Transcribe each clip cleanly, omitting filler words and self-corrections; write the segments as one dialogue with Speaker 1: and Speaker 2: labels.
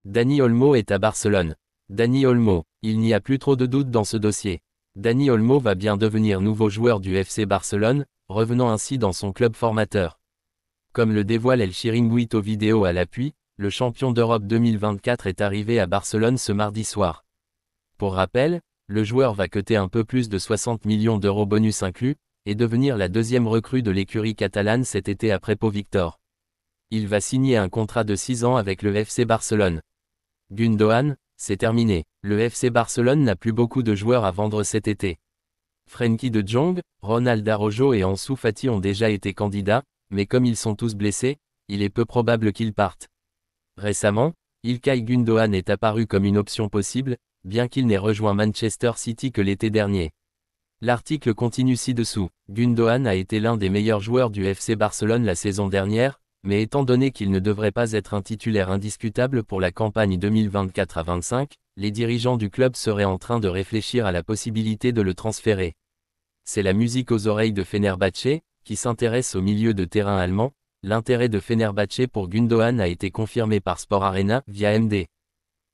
Speaker 1: Dani Olmo est à Barcelone. Dani Olmo, il n'y a plus trop de doutes dans ce dossier. Dani Olmo va bien devenir nouveau joueur du FC Barcelone, revenant ainsi dans son club formateur. Comme le dévoile El Chiringuito vidéo à l'appui, le champion d'Europe 2024 est arrivé à Barcelone ce mardi soir. Pour rappel, le joueur va coter un peu plus de 60 millions d'euros bonus inclus, et devenir la deuxième recrue de l'écurie catalane cet été après Pau Victor. Il va signer un contrat de 6 ans avec le FC Barcelone. Gundogan, c'est terminé. Le FC Barcelone n'a plus beaucoup de joueurs à vendre cet été. Frenkie de Jong, Ronald Araujo et Ansu Fati ont déjà été candidats, mais comme ils sont tous blessés, il est peu probable qu'ils partent. Récemment, Ilkay Gundogan est apparu comme une option possible, bien qu'il n'ait rejoint Manchester City que l'été dernier. L'article continue ci-dessous. Gundogan a été l'un des meilleurs joueurs du FC Barcelone la saison dernière, mais étant donné qu'il ne devrait pas être un titulaire indiscutable pour la campagne 2024 à 25, les dirigeants du club seraient en train de réfléchir à la possibilité de le transférer. C'est la musique aux oreilles de Fenerbahçe, qui s'intéresse au milieu de terrain allemand. L'intérêt de Fenerbahçe pour Gundogan a été confirmé par Sport Arena via MD.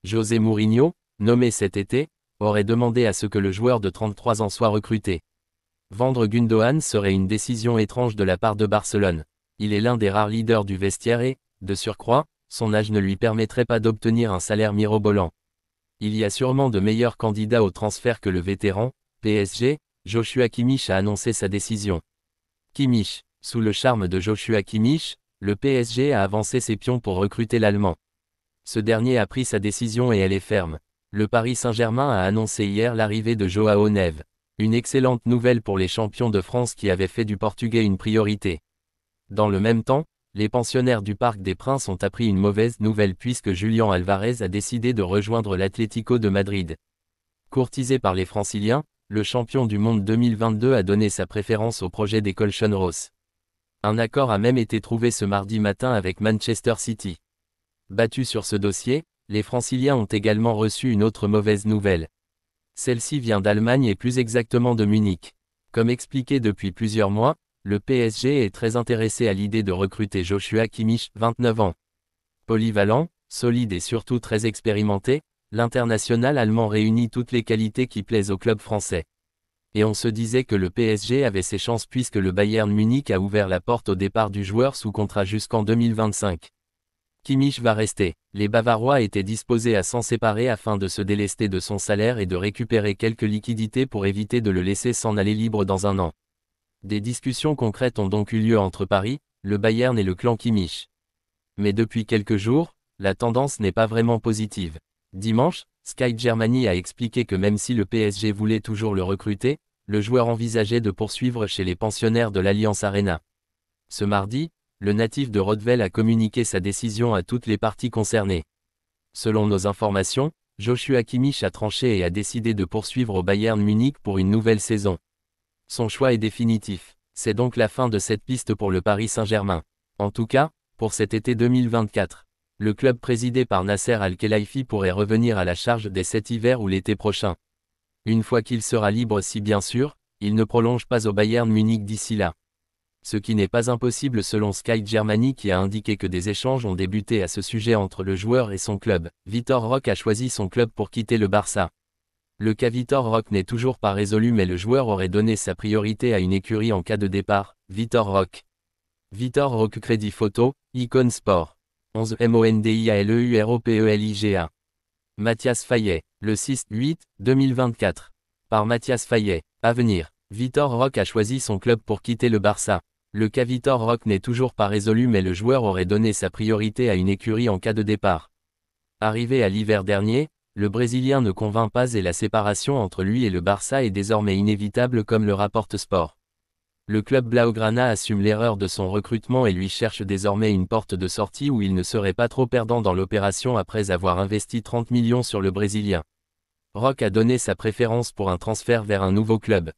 Speaker 1: José Mourinho, nommé cet été, aurait demandé à ce que le joueur de 33 ans soit recruté. Vendre Gundogan serait une décision étrange de la part de Barcelone. Il est l'un des rares leaders du vestiaire et, de surcroît, son âge ne lui permettrait pas d'obtenir un salaire mirobolant. Il y a sûrement de meilleurs candidats au transfert que le vétéran, PSG, Joshua Kimmich a annoncé sa décision. Kimmich, sous le charme de Joshua Kimmich, le PSG a avancé ses pions pour recruter l'Allemand. Ce dernier a pris sa décision et elle est ferme. Le Paris Saint-Germain a annoncé hier l'arrivée de Joao Neves. Une excellente nouvelle pour les champions de France qui avaient fait du Portugais une priorité. Dans le même temps, les pensionnaires du Parc des Princes ont appris une mauvaise nouvelle puisque Julián Alvarez a décidé de rejoindre l'Atlético de Madrid. Courtisé par les Franciliens, le champion du monde 2022 a donné sa préférence au projet des Colchoneros. Un accord a même été trouvé ce mardi matin avec Manchester City. Battus sur ce dossier, les Franciliens ont également reçu une autre mauvaise nouvelle. Celle-ci vient d'Allemagne et plus exactement de Munich. Comme expliqué depuis plusieurs mois, le PSG est très intéressé à l'idée de recruter Joshua Kimmich, 29 ans. Polyvalent, solide et surtout très expérimenté, l'international allemand réunit toutes les qualités qui plaisent au club français. Et on se disait que le PSG avait ses chances puisque le Bayern Munich a ouvert la porte au départ du joueur sous contrat jusqu'en 2025. Kimmich va rester. Les Bavarois étaient disposés à s'en séparer afin de se délester de son salaire et de récupérer quelques liquidités pour éviter de le laisser s'en aller libre dans un an. Des discussions concrètes ont donc eu lieu entre Paris, le Bayern et le clan Kimmich. Mais depuis quelques jours, la tendance n'est pas vraiment positive. Dimanche, Sky Germany a expliqué que même si le PSG voulait toujours le recruter, le joueur envisageait de poursuivre chez les pensionnaires de l'Allianz Arena. Ce mardi, le natif de Rottweil a communiqué sa décision à toutes les parties concernées. Selon nos informations, Joshua Kimmich a tranché et a décidé de poursuivre au Bayern Munich pour une nouvelle saison. Son choix est définitif. C'est donc la fin de cette piste pour le Paris Saint-Germain. En tout cas, pour cet été 2024. Le club présidé par Nasser Al-Khelaifi pourrait revenir à la charge dès cet hiver ou l'été prochain. Une fois qu'il sera libre si bien sûr, il ne prolonge pas au Bayern Munich d'ici là. Ce qui n'est pas impossible selon Sky Germany qui a indiqué que des échanges ont débuté à ce sujet entre le joueur et son club. Vitor Roque a choisi son club pour quitter le Barça. Le cas Vitor Roque n'est toujours pas résolu mais le joueur aurait donné sa priorité à une écurie en cas de départ. Vitor Roque. Vitor Roque Crédit Photo, Icon Sport. 11 MONDIALEUROPELIGA. Mathias Fayet, le 6-8-2024. Par Mathias Fayet. Avenir. Vitor Roque a choisi son club pour quitter le Barça. Le cas Vitor Roque n'est toujours pas résolu mais le joueur aurait donné sa priorité à une écurie en cas de départ. Arrivé à l'hiver dernier, le Brésilien ne convainc pas et la séparation entre lui et le Barça est désormais inévitable comme le rapporte Sport. Le club Blaugrana assume l'erreur de son recrutement et lui cherche désormais une porte de sortie où il ne serait pas trop perdant dans l'opération après avoir investi 30 millions sur le Brésilien. Roque a donné sa préférence pour un transfert vers un nouveau club.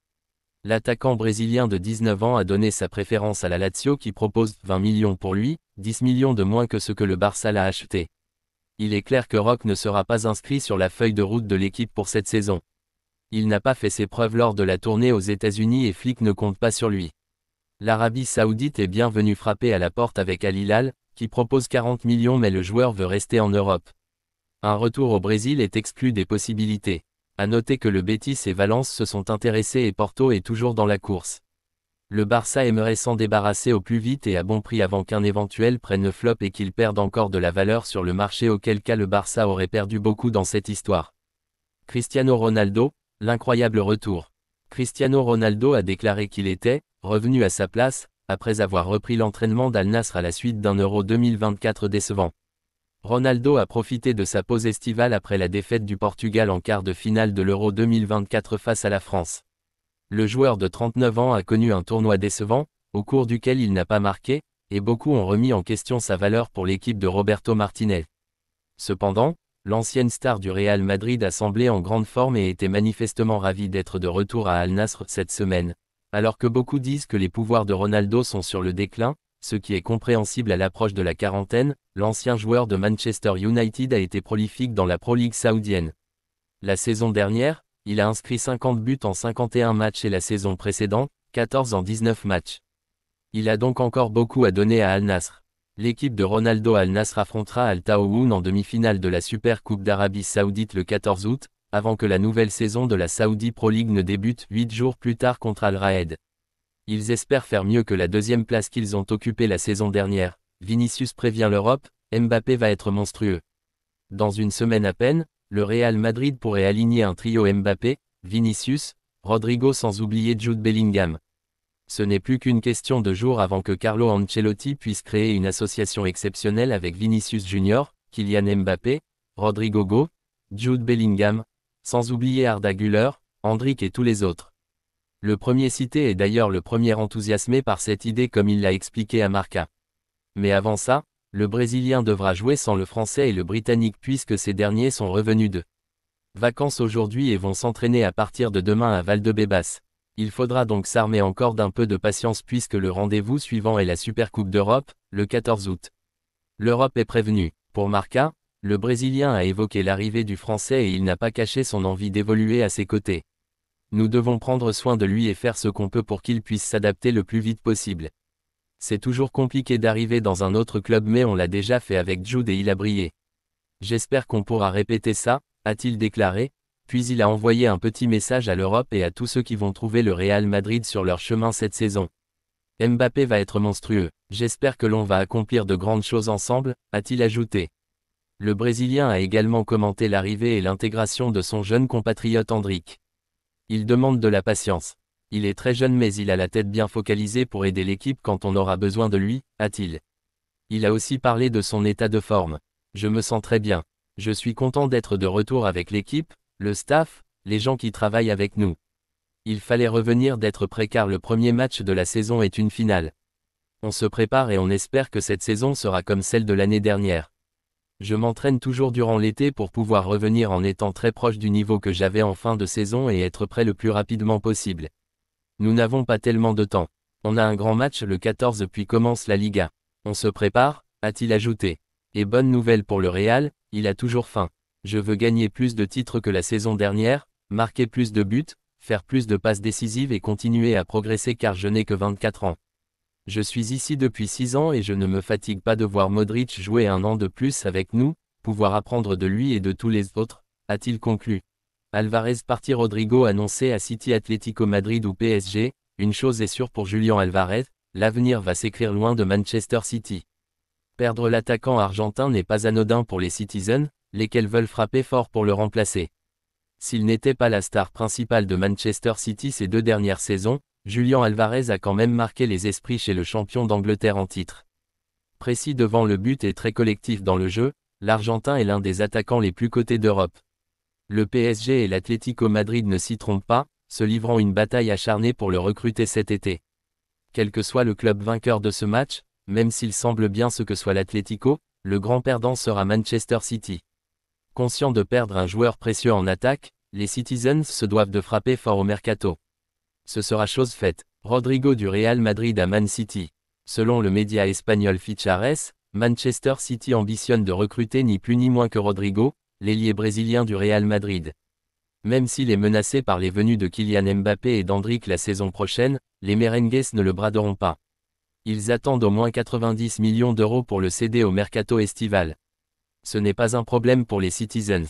Speaker 1: L'attaquant brésilien de 19 ans a donné sa préférence à la Lazio qui propose 20 millions pour lui, 10 millions de moins que ce que le Barça l'a acheté. Il est clair que Roque ne sera pas inscrit sur la feuille de route de l'équipe pour cette saison. Il n'a pas fait ses preuves lors de la tournée aux États-Unis et Flick ne compte pas sur lui. L'Arabie Saoudite est bien venue frapper à la porte avec Al Hilal, qui propose 40 millions mais le joueur veut rester en Europe. Un retour au Brésil est exclu des possibilités. À noter que le Betis et Valence se sont intéressés et Porto est toujours dans la course. Le Barça aimerait s'en débarrasser au plus vite et à bon prix avant qu'un éventuel prenne flop et qu'il perde encore de la valeur sur le marché, auquel cas le Barça aurait perdu beaucoup dans cette histoire. Cristiano Ronaldo, l'incroyable retour. Cristiano Ronaldo a déclaré qu'il était revenu à sa place, après avoir repris l'entraînement d'Al Nassr à la suite d'un Euro 2024 décevant. Ronaldo a profité de sa pause estivale après la défaite du Portugal en quart de finale de l'Euro 2024 face à la France. Le joueur de 39 ans a connu un tournoi décevant, au cours duquel il n'a pas marqué, et beaucoup ont remis en question sa valeur pour l'équipe de Roberto Martinez. Cependant, l'ancienne star du Real Madrid a semblé en grande forme et était manifestement ravi d'être de retour à Al Nassr cette semaine. Alors que beaucoup disent que les pouvoirs de Ronaldo sont sur le déclin, ce qui est compréhensible à l'approche de la quarantaine, l'ancien joueur de Manchester United a été prolifique dans la Pro League saoudienne. La saison dernière, il a inscrit 50 buts en 51 matchs et la saison précédente, 14 en 19 matchs. Il a donc encore beaucoup à donner à Al Nassr. L'équipe de Ronaldo Al Nassr affrontera Al Taoun en demi-finale de la Super Coupe d'Arabie Saoudite le 14 août, avant que la nouvelle saison de la Saudi Pro League ne débute 8 jours plus tard contre Al Raed. Ils espèrent faire mieux que la deuxième place qu'ils ont occupée la saison dernière. Vinicius prévient l'Europe, Mbappé va être monstrueux. Dans une semaine à peine, le Real Madrid pourrait aligner un trio Mbappé, Vinicius, Rodrigo sans oublier Jude Bellingham. Ce n'est plus qu'une question de jours avant que Carlo Ancelotti puisse créer une association exceptionnelle avec Vinicius Junior, Kylian Mbappé, Rodrigo Go, Jude Bellingham, sans oublier Arda Güler, Endrick et tous les autres. Le premier cité est d'ailleurs le premier enthousiasmé par cette idée comme il l'a expliqué à Marca. Mais avant ça, le Brésilien devra jouer sans le Français et le Britannique puisque ces derniers sont revenus de vacances aujourd'hui et vont s'entraîner à partir de demain à Valdebebas. Il faudra donc s'armer encore d'un peu de patience puisque le rendez-vous suivant est la Supercoupe d'Europe, le 14 août. L'Europe est prévenue. Pour Marca, le Brésilien a évoqué l'arrivée du Français et il n'a pas caché son envie d'évoluer à ses côtés. Nous devons prendre soin de lui et faire ce qu'on peut pour qu'il puisse s'adapter le plus vite possible. C'est toujours compliqué d'arriver dans un autre club mais on l'a déjà fait avec Jude et il a brillé. J'espère qu'on pourra répéter ça, a-t-il déclaré, puis il a envoyé un petit message à l'Europe et à tous ceux qui vont trouver le Real Madrid sur leur chemin cette saison. Mbappé va être monstrueux, j'espère que l'on va accomplir de grandes choses ensemble, a-t-il ajouté. Le Brésilien a également commenté l'arrivée et l'intégration de son jeune compatriote Endrick. Il demande de la patience. Il est très jeune mais il a la tête bien focalisée pour aider l'équipe quand on aura besoin de lui, a-t-il. Il a aussi parlé de son état de forme. Je me sens très bien. Je suis content d'être de retour avec l'équipe, le staff, les gens qui travaillent avec nous. Il fallait revenir d'être prêt car le premier match de la saison est une finale. On se prépare et on espère que cette saison sera comme celle de l'année dernière. Je m'entraîne toujours durant l'été pour pouvoir revenir en étant très proche du niveau que j'avais en fin de saison et être prêt le plus rapidement possible. Nous n'avons pas tellement de temps. On a un grand match le 14 puis commence la Liga. On se prépare, a-t-il ajouté. Et bonne nouvelle pour le Real, il a toujours faim. Je veux gagner plus de titres que la saison dernière, marquer plus de buts, faire plus de passes décisives et continuer à progresser car je n'ai que 24 ans. Je suis ici depuis 6 ans et je ne me fatigue pas de voir Modric jouer un an de plus avec nous, pouvoir apprendre de lui et de tous les autres, a-t-il conclu. Alvarez parti. Rodrigo annoncé à City, Atlético Madrid ou PSG, une chose est sûre pour Julián Alvarez, l'avenir va s'écrire loin de Manchester City. Perdre l'attaquant argentin n'est pas anodin pour les Citizens, lesquels veulent frapper fort pour le remplacer. S'il n'était pas la star principale de Manchester City ces 2 dernières saisons, Julián Alvarez a quand même marqué les esprits chez le champion d'Angleterre en titre. Précis devant le but et très collectif dans le jeu, l'Argentin est l'un des attaquants les plus cotés d'Europe. Le PSG et l'Atlético Madrid ne s'y trompent pas, se livrant une bataille acharnée pour le recruter cet été. Quel que soit le club vainqueur de ce match, même s'il semble bien ce que soit l'Atlético, le grand perdant sera Manchester City. Conscient de perdre un joueur précieux en attaque, les Citizens se doivent de frapper fort au mercato. Ce sera chose faite. Rodrigo du Real Madrid à Man City. Selon le média espagnol Fichares, Manchester City ambitionne de recruter ni plus ni moins que Rodrigo, l'ailier brésilien du Real Madrid. Même s'il est menacé par les venues de Kylian Mbappé et d'Endrick la saison prochaine, les merengues ne le braderont pas. Ils attendent au moins 90 millions d'euros pour le céder au mercato estival. Ce n'est pas un problème pour les Citizens.